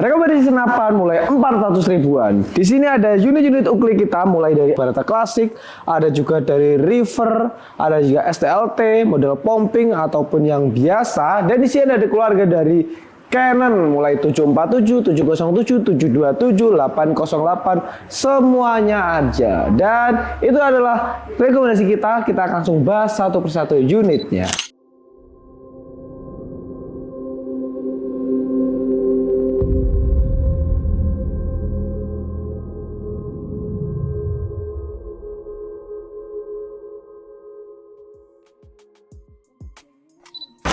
Rekomendasi senapan mulai 400 ribuan. Di sini ada unit-unit uklik kita mulai dari Barata klasik, ada juga dari River, ada juga STLT, model pumping ataupun yang biasa. Dan di sini ada keluarga dari Canon mulai 747, 707, 727, 808, semuanya aja. Dan itu adalah rekomendasi kita. Kita akan langsung bahas satu persatu unitnya.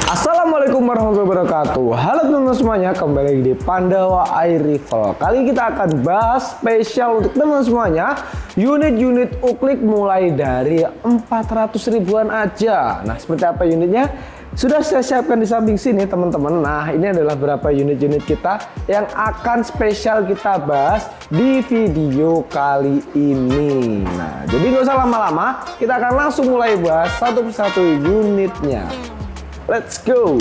Assalamualaikum warahmatullahi wabarakatuh. Halo teman-teman semuanya, kembali lagi di Pandawa Air Rifle. Kali ini kita akan bahas spesial untuk teman-teman semuanya, unit-unit uklik mulai dari 400 ribuan aja. Nah, seperti apa unitnya? Sudah saya siapkan di samping sini teman-teman. Nah, ini adalah beberapa unit-unit kita yang akan spesial kita bahas di video kali ini. Nah, jadi nggak usah lama-lama, kita akan langsung mulai bahas satu persatu unitnya. Let's go!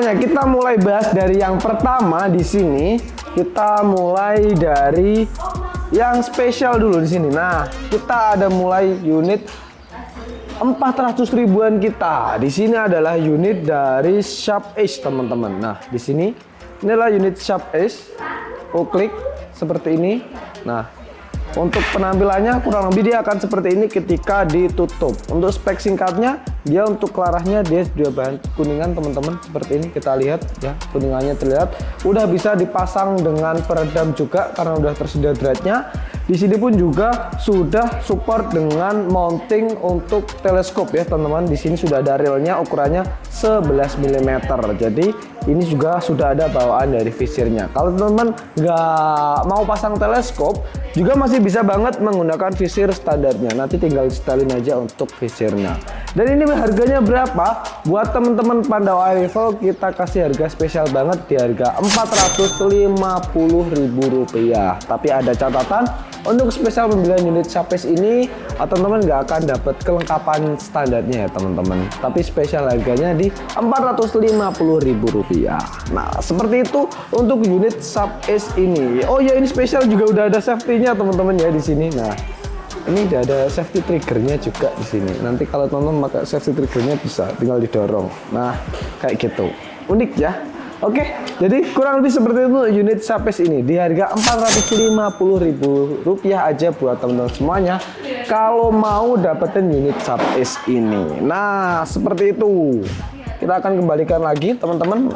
Kita mulai bahas dari yang pertama di sini. Kita mulai dari yang spesial dulu di sini. Nah, kita ada mulai unit 400 ribuan kita. Di sini adalah unit dari Sharp Edge, teman-teman. Nah, di sini inilah unit Sharp Edge uklik seperti ini. Nah, untuk penampilannya kurang lebih dia akan seperti ini ketika ditutup. Untuk spek singkatnya, dia untuk kelarahnya dia sudah bahan kuningan teman-teman, seperti ini kita lihat ya, kuningannya terlihat. Udah bisa dipasang dengan peredam juga karena udah tersedia dratnya. Di sini pun juga sudah support dengan mounting untuk teleskop ya teman-teman. Di sini sudah ada railnya, ukurannya 11 mm. Jadi ini juga sudah ada bawaan dari visirnya. Kalau teman-teman nggak mau pasang teleskop, juga masih bisa banget menggunakan visir standarnya. Nanti tinggal setelin aja untuk visirnya. Dan ini harganya berapa? Buat teman-teman Pandawa Air Rifle kita kasih harga spesial banget di harga Rp450.000. Tapi ada catatan, untuk spesial pembelian unit Sharp Edge ini teman-teman nggak akan dapat kelengkapan standarnya ya teman-teman. Tapi spesial harganya di Rp450.000. Nah, seperti itu untuk unit Sharp Edge ini. Oh ya, ini spesial juga udah ada safety-nya teman-teman ya di sini. Nah, ini udah ada safety triggernya juga di sini. Nanti kalau teman-teman pakai safety triggernya bisa tinggal didorong. Nah, kayak gitu. Unik ya. Oke, jadi kurang lebih seperti itu unit Sharp Edge ini di harga Rp450.000 aja buat teman-teman semuanya kalau mau dapetin unit Sharp Edge ini. Nah, seperti itu. Kita akan kembalikan lagi teman-teman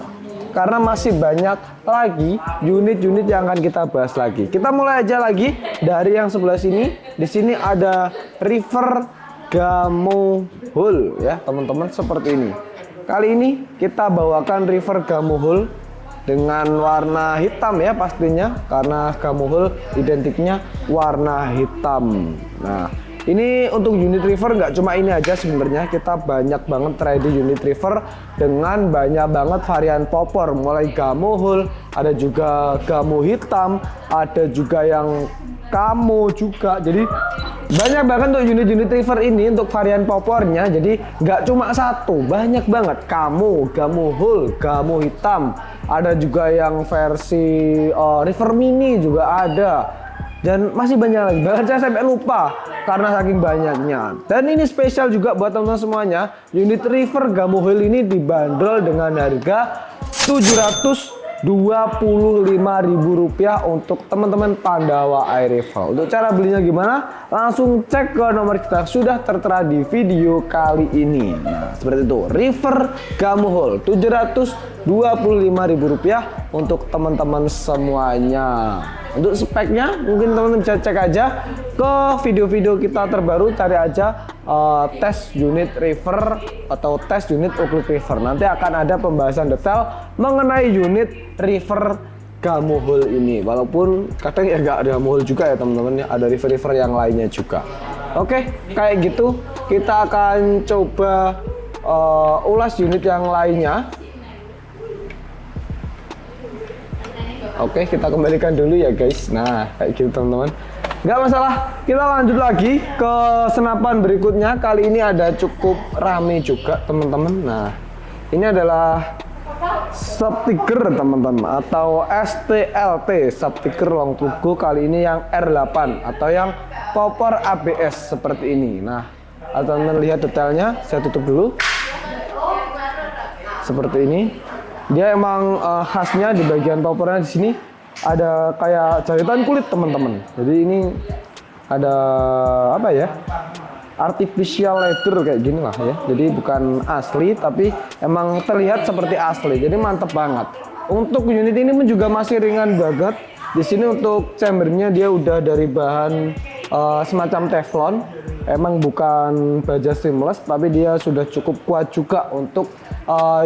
karena masih banyak lagi unit-unit yang akan kita bahas lagi. Kita mulai aja lagi dari yang sebelah sini. Di sini ada River Gamo Hull ya teman-teman, seperti ini. Kali ini kita bawakan River Gamo Hull dengan warna hitam ya pastinya, karena Gamo Hull identiknya warna hitam. Nah, ini untuk unit River nggak cuma ini aja sebenarnya, kita banyak banget trade unit River dengan banyak banget varian popor, mulai Gamo Hull, ada juga Gamo hitam, ada juga yang Camo juga. Jadi banyak banget untuk unit-unit River ini untuk varian popornya. Jadi nggak cuma satu, banyak banget. Camo, Gamo Hull, Gamo hitam, ada juga yang versi River Mini juga ada. Dan masih banyak lagi, bahkan saya sampai lupa karena saking banyaknya. Dan ini spesial juga buat teman-teman semuanya, unit River Gamo Hull ini dibanderol dengan harga Rp725.000 untuk teman-teman Pandawa Air Rifle. Untuk cara belinya gimana? Langsung cek ke nomor kita sudah tertera di video kali ini. Nah, seperti itu, River Gamo Hull Rp725.000 untuk teman-teman semuanya. Untuk speknya mungkin teman-teman bisa cek aja ke video-video kita terbaru, cari aja tes unit River atau tes unit uklik River. Nanti akan ada pembahasan detail mengenai unit River gamohol ini, walaupun kadang ya nggak ada gamohol juga ya teman-teman ya, ada river-river yang lainnya juga. Oke, kayak gitu kita akan coba ulas unit yang lainnya. Oke, kita kembalikan dulu ya guys. Nah, kayak gitu teman-teman. Nggak masalah, kita lanjut lagi ke senapan berikutnya. Kali ini ada cukup rame juga teman-teman. Nah, ini adalah subtiger teman-teman, atau STLT, subtiger long turbo, kali ini yang R8 atau yang popor ABS seperti ini. Nah, teman-teman lihat detailnya, saya tutup dulu. Seperti ini. Dia emang khasnya di bagian popornya di sini ada kayak jahitan kulit teman-teman. Jadi ini ada apa ya? Artificial leather kayak gini lah ya. Jadi bukan asli tapi emang terlihat seperti asli. Jadi mantep banget. Untuk unit ini pun juga masih ringan banget. Di sini untuk chambernya dia udah dari bahan semacam teflon. Emang bukan baja seamless tapi dia sudah cukup kuat juga untuk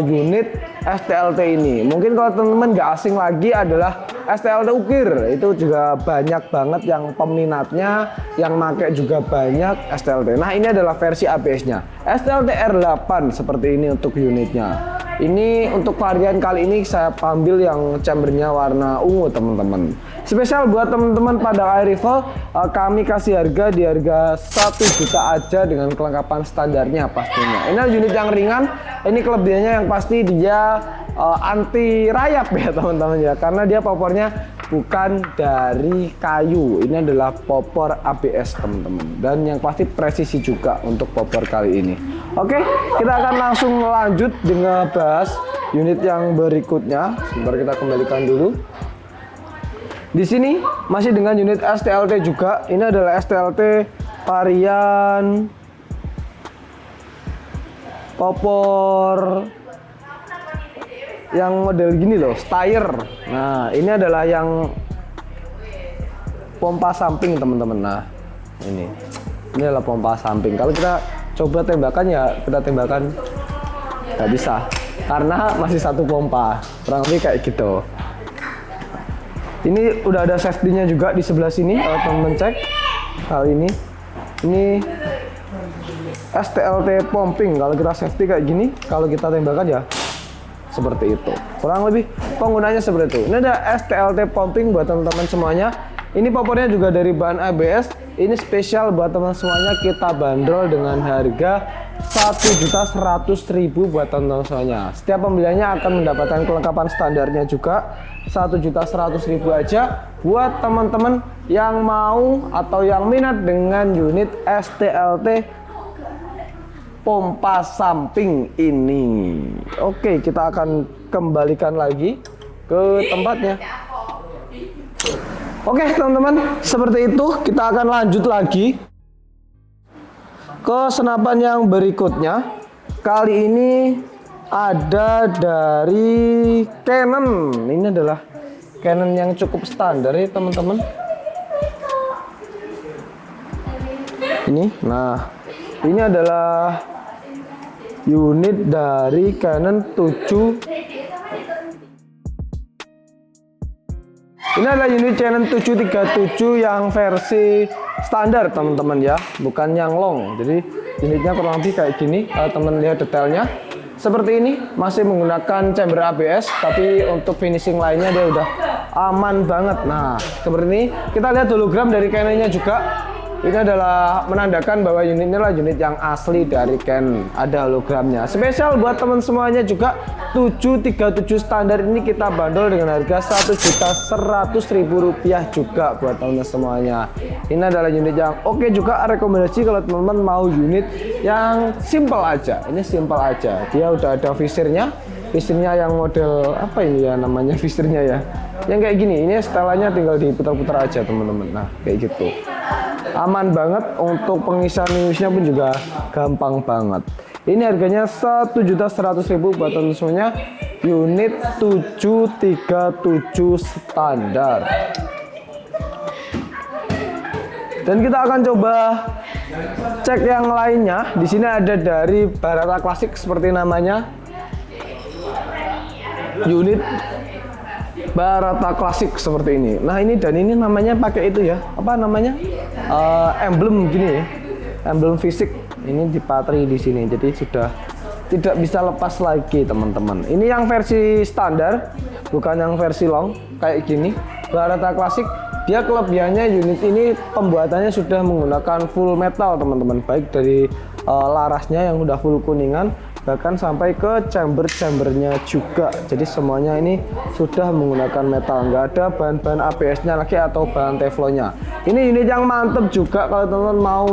unit STLT ini. Mungkin kalau teman-teman nggak asing lagi adalah STLT ukir, itu juga banyak banget yang peminatnya, yang pakai juga banyak STLT. Nah, ini adalah versi ABS-nya, STLT R8 seperti ini untuk unitnya. Ini untuk varian kali ini saya ambil yang chambernya warna ungu teman-teman. Spesial buat teman-teman pada air rifle, kami kasih harga di harga 1 juta aja dengan kelengkapan standarnya pastinya. Ini unit yang ringan, ini kelebihannya yang pasti dia anti rayap ya teman-teman ya, karena dia popornya bukan dari kayu. Ini adalah popor ABS teman-teman, dan yang pasti presisi juga untuk popor kali ini. Oke, kita akan langsung lanjut dengan bahas unit yang berikutnya. Sebentar, kita kembalikan dulu. Di sini masih dengan unit STLT juga. Ini adalah STLT varian popor yang model gini loh, Steyr. Nah, ini adalah yang pompa samping teman-teman. Nah, ini adalah pompa samping. Kalau kita coba tembakan ya, kita tembakan nggak bisa karena masih satu pompa, kurang lebih kayak gitu. Ini udah ada safety-nya juga di sebelah sini. Kalau teman-teman cek hal ini STLT pumping. Kalau kita safety kayak gini, kalau kita tembakan ya seperti itu. Kurang lebih penggunanya seperti itu. Ini ada STLT pumping buat teman-teman semuanya. Ini popornya juga dari bahan ABS. Ini spesial buat teman semuanya, kita bandrol dengan harga 1.100.000 buat teman-teman semuanya. Setiap pembeliannya akan mendapatkan kelengkapan standarnya juga 1.100.000 aja buat teman-teman yang mau atau yang minat dengan unit STLT pompa samping ini. Oke, kita akan kembalikan lagi ke tempatnya. Oke teman-teman, seperti itu kita akan lanjut lagi ke senapan yang berikutnya. Kali ini ada dari Canon. Ini adalah Canon yang cukup standar ya teman-teman. Nah ini adalah unit dari Canon 7. Ini adalah unit Canon 737 yang versi standar teman-teman ya, bukan yang long. Jadi unitnya kurang lebih kayak gini. Kalau teman lihat detailnya seperti ini, masih menggunakan chamber ABS, tapi untuk finishing lainnya dia udah aman banget. Nah, seperti ini kita lihat hologram dari Canonnya juga. Ini adalah menandakan bahwa unit ini adalah unit yang asli dari Canon, ada hologramnya. Spesial buat teman semuanya juga, 737 standar ini kita bandol dengan harga Rp1.100.000 juga buat teman semuanya. Ini adalah unit yang oke juga, rekomendasi kalau teman-teman mau unit yang simple aja. Ini simple aja, dia udah ada visirnya yang model apa ini ya namanya, visirnya ya, yang kayak gini. Ini setelannya tinggal diputar-putar aja teman-teman. Nah, kayak gitu. Aman banget, untuk pengisian minusnya pun juga gampang banget. Ini harganya Rp1.100.000 buat teman semuanya, unit 737 standar. Dan kita akan coba cek yang lainnya. Di sini ada dari Barata Klasik seperti namanya, unit Barata klasik seperti ini. Nah ini dan ini namanya pakai itu ya, apa namanya, emblem gini ya, emblem fisik ini dipatri di sini. Jadi sudah tidak bisa lepas lagi teman-teman. Ini yang versi standar, bukan yang versi long kayak gini. Barata klasik, dia kelebihannya unit ini pembuatannya sudah menggunakan full metal teman-teman, baik dari larasnya yang udah full kuningan, bahkan sampai ke chambernya juga. Jadi semuanya ini sudah menggunakan metal, nggak ada bahan-bahan ABS-nya lagi atau bahan teflonnya. Ini unit yang mantep juga kalau teman-teman mau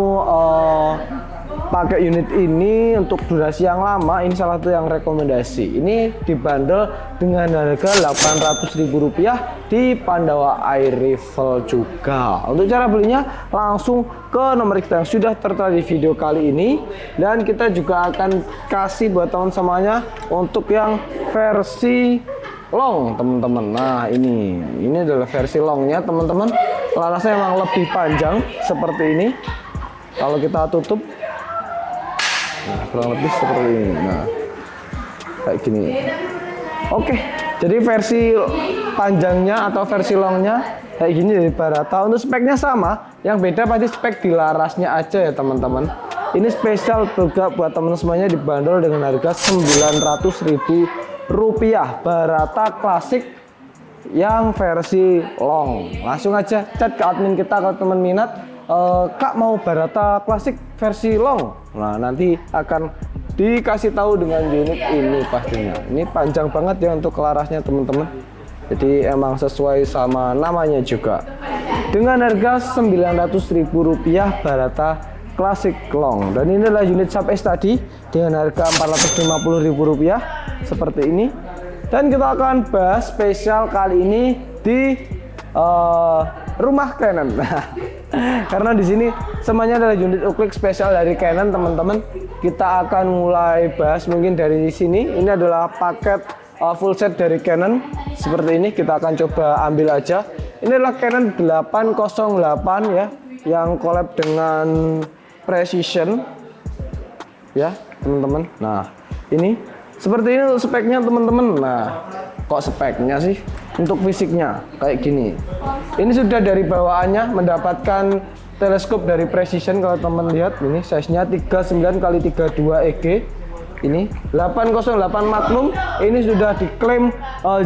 pakai unit ini untuk durasi yang lama. Ini salah satu yang rekomendasi. Ini dibandel dengan harga Rp800.000 di Pandawa Air Rifle juga. Untuk cara belinya langsung ke nomor kita yang sudah tertera di video kali ini, dan kita juga akan kasih buat teman semuanya untuk yang versi long teman-teman. Nah ini adalah versi longnya teman-teman. Larasnya memang lebih panjang seperti ini. Kalau kita tutup, nah, kurang lebih seperti ini. Nah kayak gini. Oke, jadi versi panjangnya atau versi longnya kayak gini dari Barata. Untuk speknya sama, yang beda pasti spek di larasnya aja ya teman-teman. Ini spesial juga buat teman semuanya, dibanderol dengan harga Rp900.000 Barata klasik yang versi long. Langsung aja chat ke admin kita kalau teman minat, Kak mau Barata klasik versi long. Nah nanti akan dikasih tahu dengan unit ini pastinya. Ini panjang banget ya untuk larasnya teman-teman. Jadi emang sesuai sama namanya juga. Dengan harga Rp900.000 Barata klasik long. Dan ini adalah unit Sub S tadi dengan harga Rp450.000 seperti ini. Dan kita akan bahas spesial kali ini di rumah Canon. Karena di sini semuanya adalah unit uklik spesial dari Canon teman-teman. Kita akan mulai bahas mungkin dari sini. Ini adalah paket full set dari Canon seperti ini. Kita akan coba ambil aja. Ini adalah Canon 808 ya, yang collab dengan Precision ya teman-teman. Nah ini seperti ini untuk speknya teman-teman. Nah kok speknya sih, untuk fisiknya kayak gini. Ini sudah dari bawaannya mendapatkan teleskop dari Precision. Kalau teman lihat ini size-nya 39x32 EG. Ini 808 Magnum. Ini sudah diklaim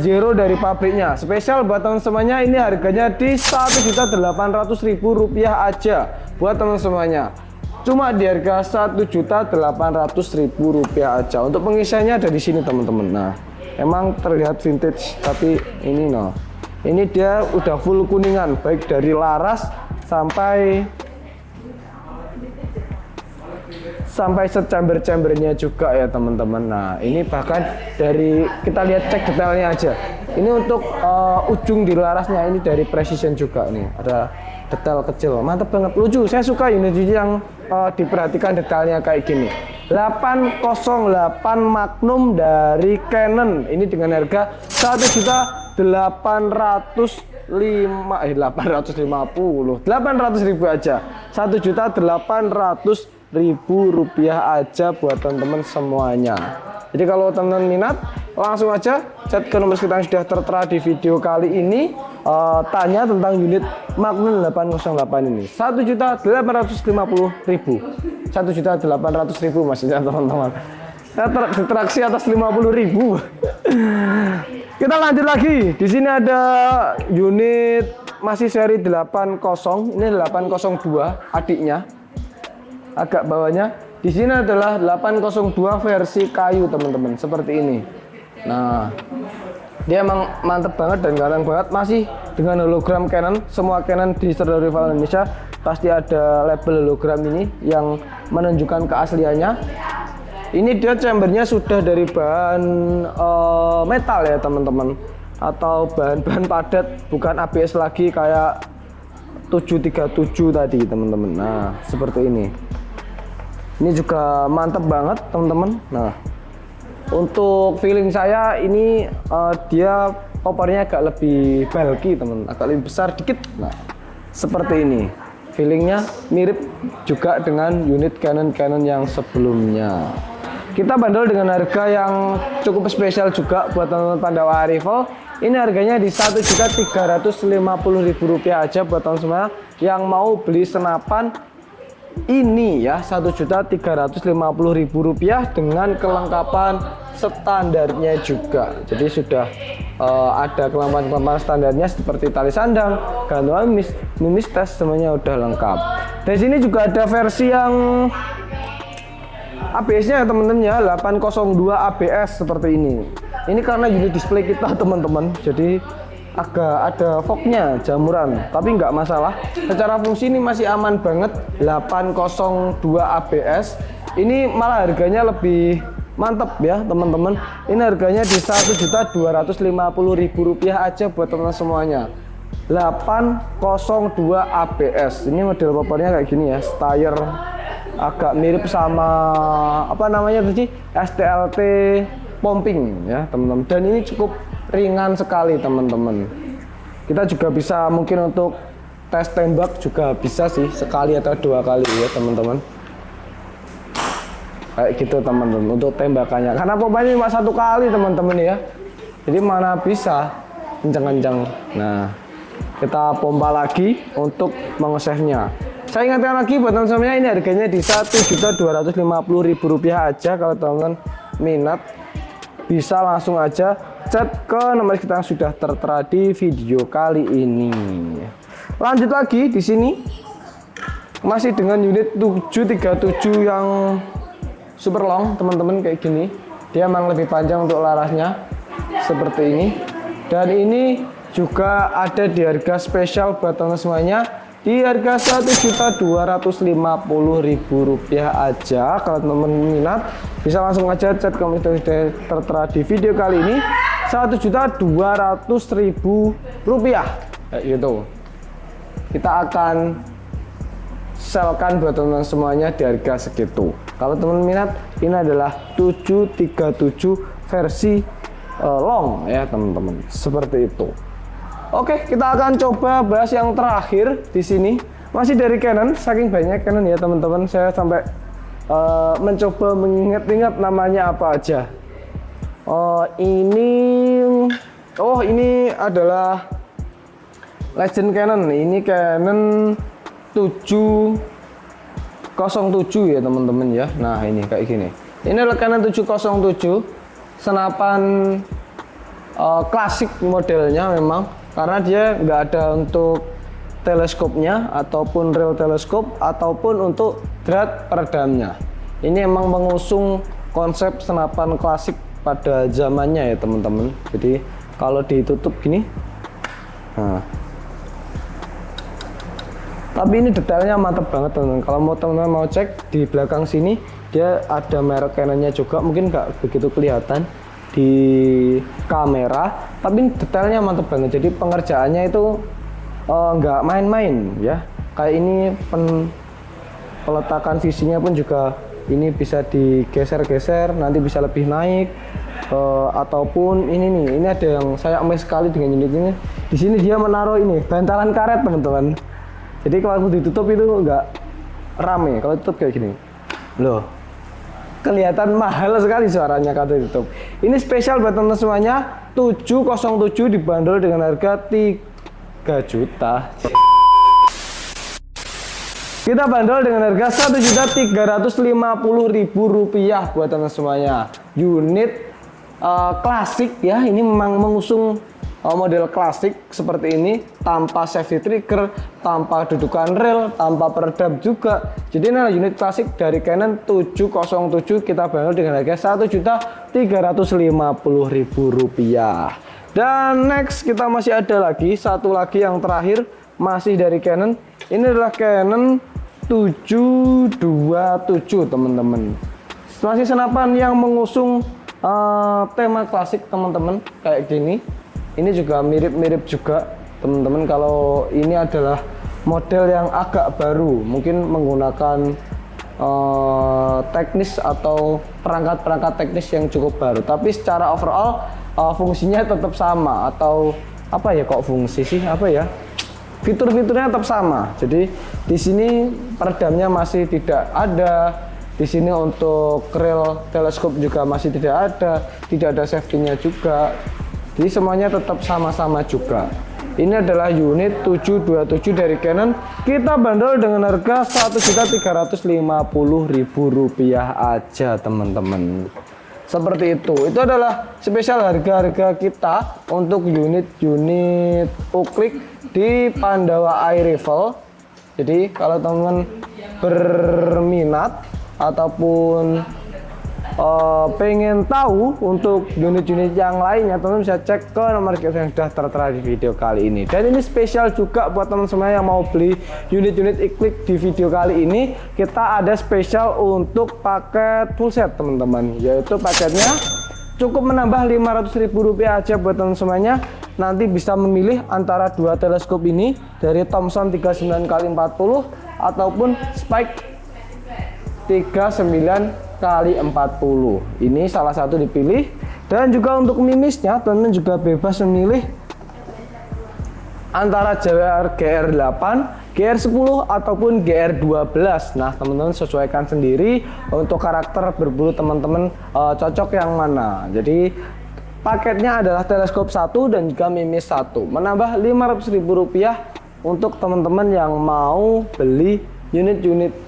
zero dari pabriknya. Spesial buat teman semuanya, ini harganya di Rp1.800.000 aja buat teman semuanya. Cuma di harga Rp1.800.000 aja. Untuk pengisiannya ada di sini teman-teman. Nah emang terlihat vintage, tapi ini no, ini dia udah full kuningan, baik dari laras sampai secamber-chambernya juga ya teman-teman. Nah ini bahkan dari kita lihat cek detailnya aja. Ini untuk ujung di larasnya ini dari Precision juga nih, ada detail kecil, mantap banget, lucu. Saya suka unit yang diperhatikan detailnya kayak gini. 808 Magnum dari Canon ini dengan harga Rp800.000 aja. Rp1.800.000 aja buat teman-teman semuanya. Jadi kalau teman-teman minat, langsung aja chat ke nomor kita yang sudah tertera di video kali ini. Tanya tentang unit Magnum 808 ini. Rp1.850.000. Rp1.800.000 maksudnya teman-teman. Interaksi atas Rp50.000. Kita lanjut lagi. Di sini ada unit masih seri 80. Ini 802 adiknya. Agak bawahnya. Di sini adalah 802 versi kayu teman-teman, seperti ini. Nah, dia emang mantep banget dan garang banget, masih dengan hologram Canon. Semua Canon di seluruh rival Indonesia pasti ada label hologram ini yang menunjukkan keasliannya. Ini dia chambernya sudah dari bahan metal ya teman-teman, atau bahan-bahan padat, bukan ABS lagi kayak 737 tadi teman-teman. Nah seperti ini. Ini juga mantep banget teman-teman. Nah untuk feeling saya ini dia opernya agak lebih bulky teman, agak lebih besar dikit. Nah seperti ini, feelingnya mirip juga dengan unit Canon yang sebelumnya. Kita bandel dengan harga yang cukup spesial juga buat teman-teman Pandawa Rifle Ini harganya di Rp1.350.000 aja buat teman semua yang mau beli senapan ini ya, Rp1.350.000 dengan kelengkapan standarnya juga. Jadi sudah ada kelengkapan standarnya seperti tali sandang, gantungan, mimis tes, semuanya udah lengkap. Di sini juga ada versi yang ABS-nya ya teman-teman ya, 802 ABS seperti ini. Ini karena unit display kita teman-teman, jadi agak ada fognya, jamuran, tapi nggak masalah. Secara fungsi ini masih aman banget. 802 ABS. Ini malah harganya lebih mantep ya teman-teman. Ini harganya di Rp1.250.000 aja buat teman semuanya. 802 ABS. Ini model popornya kayak gini ya, steyr agak mirip sama apa namanya tadi, STLT pumping ya teman-teman. Dan ini cukup ringan sekali teman-teman. Kita juga bisa mungkin untuk tes tembak juga bisa sih, sekali atau 2 kali ya teman-teman. Kayak gitu teman-teman untuk tembakannya. Karena pompanya cuma 1 kali teman-teman ya. Jadi mana bisa kencang-kencang. Nah, kita pompa lagi untuk mengesefnya. Saya ingatkan lagi buat teman-teman, ini harganya di Rp1.250.000 aja. Kalau teman-teman minat bisa langsung aja chat ke nomor kita yang sudah tertera di video kali ini. Lanjut lagi di sini masih dengan unit 737 yang super long teman-teman, kayak gini. Dia memang lebih panjang untuk larasnya seperti ini. Dan ini juga ada di harga spesial buat teman semuanya di harga Rp1.250.000 aja. Kalau teman-teman minat bisa langsung aja chat ke nomor yang tertera di video kali ini. Rp1.200.000 kayak gitu. Kita akan selkan buat teman-teman semuanya di harga segitu. Kalau teman minat, ini adalah 737 versi long ya teman-teman, seperti itu. Oke, kita akan coba bahas yang terakhir di sini. Masih dari Canon, saking banyak Canon ya teman-teman, saya sampai mencoba mengingat-ingat namanya apa aja. Ini adalah Legend Canon. Ini Canon 707 ya teman-teman ya. Nah, ini kayak gini. Ini adalah Canon 707, senapan klasik modelnya memang, karena dia nggak ada untuk teleskopnya ataupun real teleskop ataupun untuk drat peredamnya. Ini emang mengusung konsep senapan klasik pada zamannya ya teman-teman. Jadi kalau ditutup gini, nah, tapi ini detailnya mantap banget teman-teman. Kalau mau teman-teman mau cek di belakang sini, dia ada merek Canonnya juga, mungkin nggak begitu kelihatan di kamera, tapi detailnya mantap banget. Jadi pengerjaannya itu nggak main-main ya. Kayak ini peletakan visinya pun juga ini bisa digeser-geser, nanti bisa lebih naik, ataupun ini ada yang saya amazed sekali dengan unit ini. Di sini dia menaruh ini bantalan karet teman-teman. Jadi kalau ditutup itu nggak rame, kalau tutup kayak gini loh, kelihatan mahal sekali suaranya kalau ditutup. Ini spesial buat teman-teman semuanya, 707 dibanderol dengan harga 3 juta. Kita bandrol dengan harga Rp1.350.000 buat teman semuanya. Unit klasik ya, ini memang mengusung model klasik seperti ini, tanpa safety trigger, tanpa dudukan rel, tanpa peredam juga. Jadi ini adalah unit klasik dari Canon 707, kita bandrol dengan harga Rp1.350.000. Dan next kita masih ada lagi satu lagi yang terakhir, masih dari Canon. Ini adalah Canon 727 teman-teman. Masih senapan yang mengusung tema klasik teman-teman, kayak gini. Ini juga mirip-mirip juga teman-teman. Kalau ini adalah model yang agak baru, mungkin menggunakan teknis atau perangkat-perangkat teknis yang cukup baru. Tapi secara overall fungsinya tetap sama, atau apa ya, kok fungsi sih, apa ya, fitur-fiturnya tetap sama. Jadi di sini peredamnya masih tidak ada. Di sini untuk rel teleskop juga masih tidak ada safety-nya juga. Jadi semuanya tetap sama-sama juga. Ini adalah unit 727 dari Canon. Kita bandrol dengan harga Rp1.350.000 aja teman-teman. Seperti itu. Itu adalah spesial harga-harga kita untuk unit-unit Oakleek di Pandawa Air Rifle. Jadi kalau teman-teman berminat ataupun pengen tahu untuk unit-unit yang lainnya, teman-teman bisa cek ke nomor kita yang sudah tertera di video kali ini. Dan ini spesial juga buat teman-teman semua yang mau beli unit-unit Oakleek di video kali ini. Kita ada spesial untuk paket full set teman-teman, yaitu paketnya cukup menambah Rp500.000 aja buat teman-teman semuanya. Nanti bisa memilih antara dua teleskop ini dari Thomson 39x40 ataupun Spike 39x40. Ini salah satu dipilih. Dan juga untuk minusnya, teman-teman juga bebas memilih antara JWR GR8, GR10 ataupun GR12. Nah, teman-teman sesuaikan sendiri untuk karakter berburu teman-teman cocok yang mana. Jadi paketnya adalah teleskop 1 dan juga mimis 1, menambah Rp500.000 untuk teman-teman yang mau beli unit-unit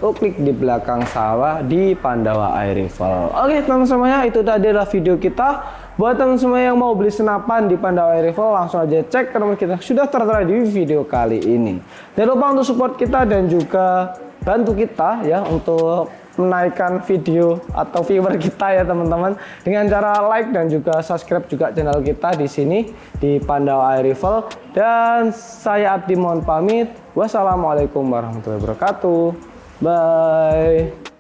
Oakleek di belakang sawah di Pandawa Air Rifle. Oke teman-teman semuanya, itu tadi adalah video kita. Buat teman-teman semua yang mau beli senapan di Pandawa Air Rifle, langsung aja cek ke nomor kita sudah tertera di video kali ini. Jangan lupa untuk support kita dan juga bantu kita ya untuk menaikkan video atau viewer kita ya teman-teman, dengan cara like dan juga subscribe juga channel kita di sini di Pandawa Air Rifle. Dan saya Abdi mohon pamit. Wassalamualaikum warahmatullahi wabarakatuh. Bye.